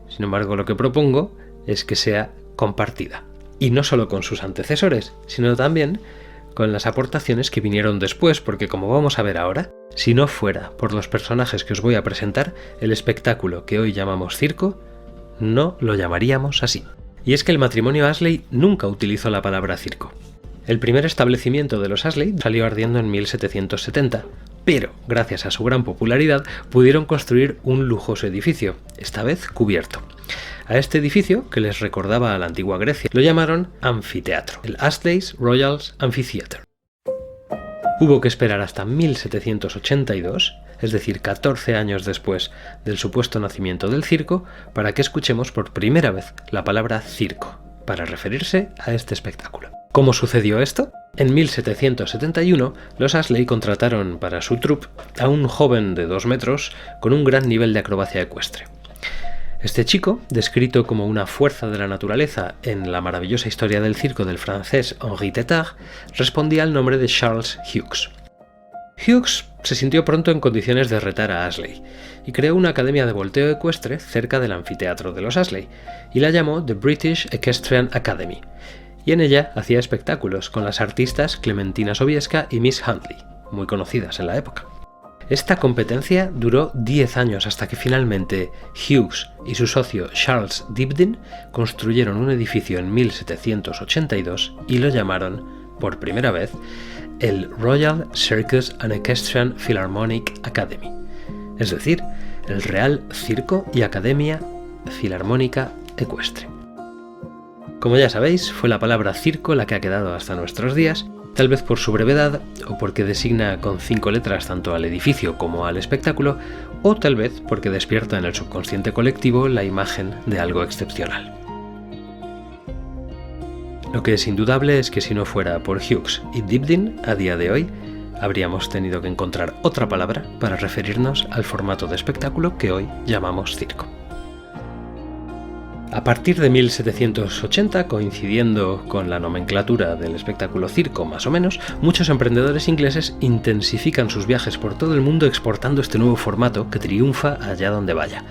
Sin embargo, lo que propongo es que sea compartida. Y no solo con sus antecesores, sino también con las aportaciones que vinieron después, porque como vamos a ver ahora, si no fuera por los personajes que os voy a presentar, el espectáculo que hoy llamamos circo, no lo llamaríamos así. Y es que el matrimonio Astley nunca utilizó la palabra circo. El primer establecimiento de los Astley salió ardiendo en 1770, pero gracias a su gran popularidad pudieron construir un lujoso edificio, esta vez cubierto. A este edificio, que les recordaba a la antigua Grecia, lo llamaron anfiteatro, el Astley's Royal Amphitheatre. Hubo que esperar hasta 1782, es decir, 14 años después del supuesto nacimiento del circo, para que escuchemos por primera vez la palabra circo, para referirse a este espectáculo. ¿Cómo sucedió esto? En 1771, los Astley contrataron para su troupe a un joven de 2 metros con un gran nivel de acrobacia ecuestre. Este chico, descrito como una fuerza de la naturaleza en la maravillosa historia del circo del francés Henri Tetart, respondía al nombre de Charles Hughes. Hughes se sintió pronto en condiciones de retar a Astley y creó una academia de volteo ecuestre cerca del anfiteatro de los Astley y la llamó The British Equestrian Academy, y en ella hacía espectáculos con las artistas Clementina Sobieska y Miss Huntley, muy conocidas en la época. Esta competencia duró 10 años hasta que finalmente Hughes y su socio Charles Dibdin construyeron un edificio en 1782 y lo llamaron, por primera vez, el Royal Circus and Equestrian Philharmonic Academy, es decir, el Real Circo y Academia Filarmónica Ecuestre. Como ya sabéis, fue la palabra circo la que ha quedado hasta nuestros días, tal vez por su brevedad o porque designa con 5 letras tanto al edificio como al espectáculo, o tal vez porque despierta en el subconsciente colectivo la imagen de algo excepcional. Lo que es indudable es que si no fuera por Hughes y Dibdin, a día de hoy, habríamos tenido que encontrar otra palabra para referirnos al formato de espectáculo que hoy llamamos circo. A partir de 1780, coincidiendo con la nomenclatura del espectáculo circo más o menos, muchos emprendedores ingleses intensifican sus viajes por todo el mundo exportando este nuevo formato que triunfa allá donde vaya.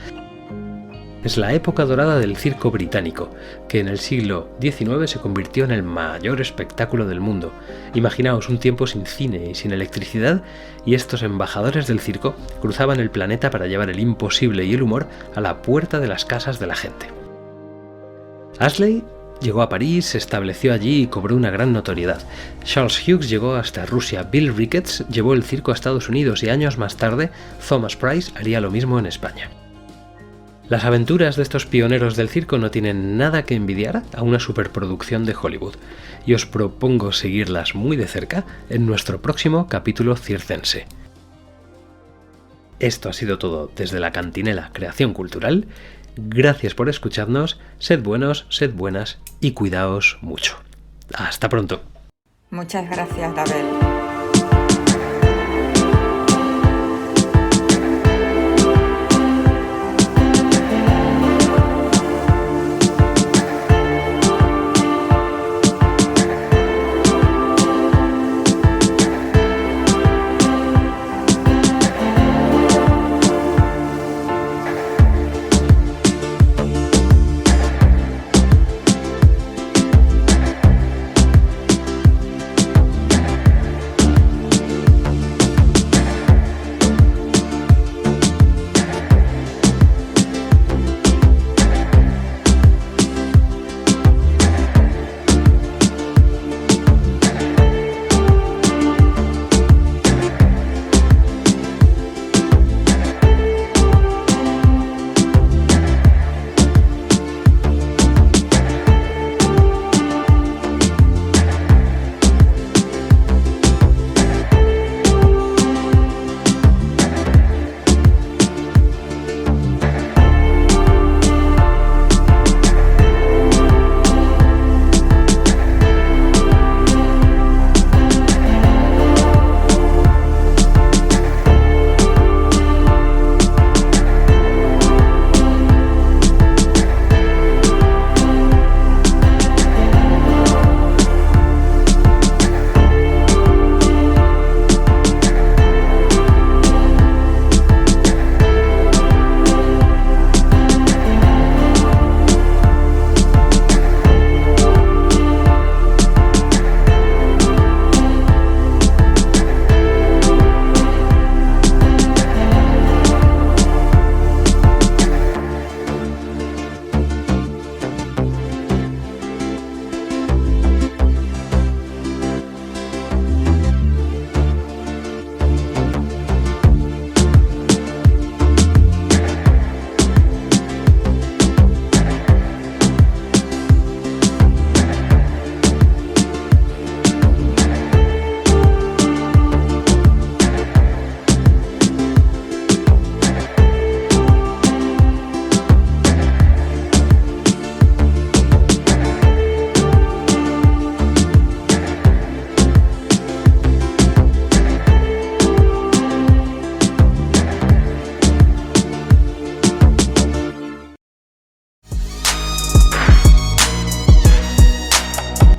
Es la época dorada del circo británico, que en el siglo XIX se convirtió en el mayor espectáculo del mundo. Imaginaos un tiempo sin cine y sin electricidad, y estos embajadores del circo cruzaban el planeta para llevar el imposible y el humor a la puerta de las casas de la gente. Astley llegó a París, se estableció allí y cobró una gran notoriedad. Charles Hughes llegó hasta Rusia, Bill Ricketts llevó el circo a Estados Unidos y años más tarde Thomas Price haría lo mismo en España. Las aventuras de estos pioneros del circo no tienen nada que envidiar a una superproducción de Hollywood, y os propongo seguirlas muy de cerca en nuestro próximo capítulo circense. Esto ha sido todo desde la Cantinela Creación Cultural. Gracias por escucharnos, sed buenos, sed buenas y cuidaos mucho. Hasta pronto. Muchas gracias, David.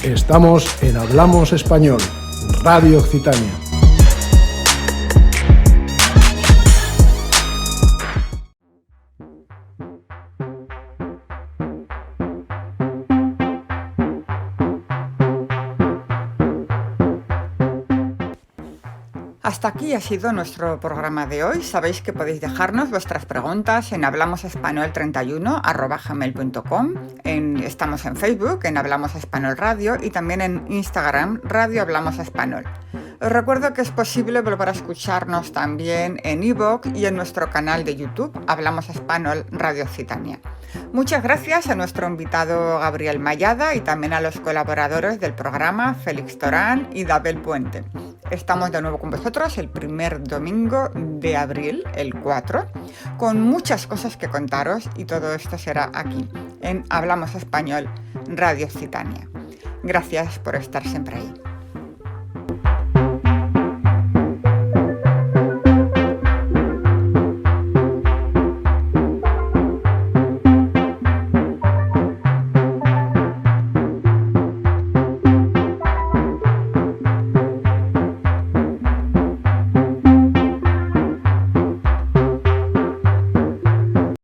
Estamos en Hablamos Español, Radio Occitania. Hasta aquí ha sido nuestro programa de hoy. Sabéis que podéis dejarnos vuestras preguntas en hablamosespañol31@gmail.com. Estamos en Facebook, en Hablamos Español Radio, y también en Instagram, Radio Hablamos Español. Os recuerdo que es posible volver a escucharnos también en iVoox y en nuestro canal de YouTube, Hablamos Español Radio Occitania. Muchas gracias a nuestro invitado Gabriel Mayada y también a los colaboradores del programa, Félix Torán y Dabel Puente. Estamos de nuevo con vosotros el primer domingo de abril, el 4, con muchas cosas que contaros, y todo esto será aquí, en Hablamos Español Radio Occitania. Gracias por estar siempre ahí.